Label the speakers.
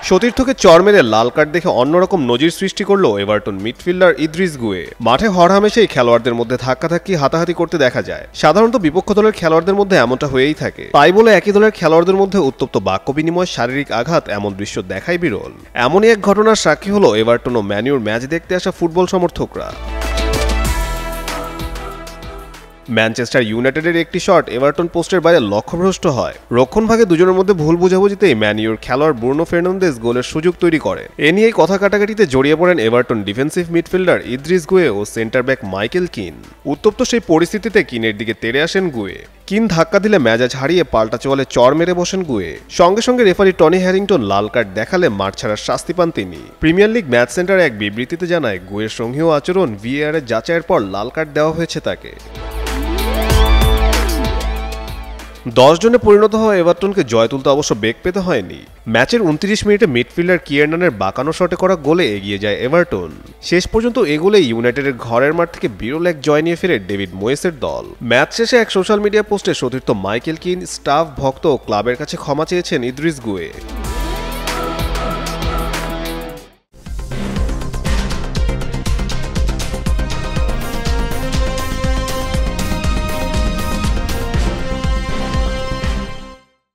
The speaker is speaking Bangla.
Speaker 1: সতীর্থকে চর মেরে লাল কার্ড দেখে অন্যরকম নজির সৃষ্টি করলো এভারটন মিডফিল্ডার ইদ্রিস গুয়ে। মাঠে হরহামেশাই খেলোয়াড়দের মধ্যে ধাক্কাধাক্কি হাতাহাতি করতে দেখা যায়। সাধারণত বিপক্ষ দলের খেলোয়াড়দের মধ্যে এমনটা হয়েই থাকে, তাই বলে একই দলের খেলোয়াড়দের মধ্যে উত্তপ্ত বাক্য বিনিময়, শারীরিক আঘাত এমন দৃশ্য দেখাই বিরল। এমনই এক ঘটনার সাক্ষী হলো এভারটন ও ম্যান ইউর ম্যাচ দেখতে আসা ফুটবল সমর্থকরা। ম্যানচেস্টার ইউনাইটেডের একটি শট এভারটন পোস্টের বাইরে লক্ষ্যভ্রষ্ট হয়। রক্ষণভাগে দুজনের মধ্যে ভুল বোঝাবুঝিতেই ম্যান ইউর খেলোয়াড় ব্রুনো ফার্নান্দেজ গোলের সুযোগ তৈরি করে। এ নিয়েই কথা কাটাকাটিতে জড়িয়ে পড়েন এভারটন ডিফেন্সিভ মিডফিল্ডার ইদ্রিস গুয়ে ও সেন্টার ব্যাক মাইকেল কিন। উত্তপ্ত সেই পরিস্থিতিতে কিনের দিকে তেড়ে আসেন গুয়ে। কিন ধাক্কা দিলে মেজাজ হারিয়ে পাল্টা চোয়ালে চর মেরে বসেন গুয়ে। সঙ্গে সঙ্গে রেফারি টনি হ্যারিংটন লাল কার্ড দেখালে মাঠ ছাড়ার শাস্তি পান তিনি। প্রিমিয়ার লিগ ম্যাচ সেন্টার এক বিবৃতিতে জানায়, গুয়ের সঙ্গীয় আচরণ ভিএআর যাচাইয়ের পর লাল কার্ড দেওয়া হয়েছে তাকে। 10 জনে পরিণত হওয়া এভারটনকে জয় তুলতে অবশ্য বেগ পেতে হয়নি। ম্যাচের 29 মিনিটে মিডফিল্ডার কিয়ারনানের বাঁকানো শটে করা গোলে এগিয়ে যায় এভারটন। শেষ পর্যন্ত এ গোলে ইউনাইটেডের ঘরের মাঠ থেকে বিরল এক জয় নিয়ে ফেরে ডেভিড মোয়েসের দল। ম্যাচ শেষে এক সোশ্যাল মিডিয়া পোস্টে সতীর্থ মাইকেল কিন, স্টাফ, ভক্ত ও ক্লাবের কাছে ক্ষমা চেয়েছেন ইদ্রিস গুয়ে।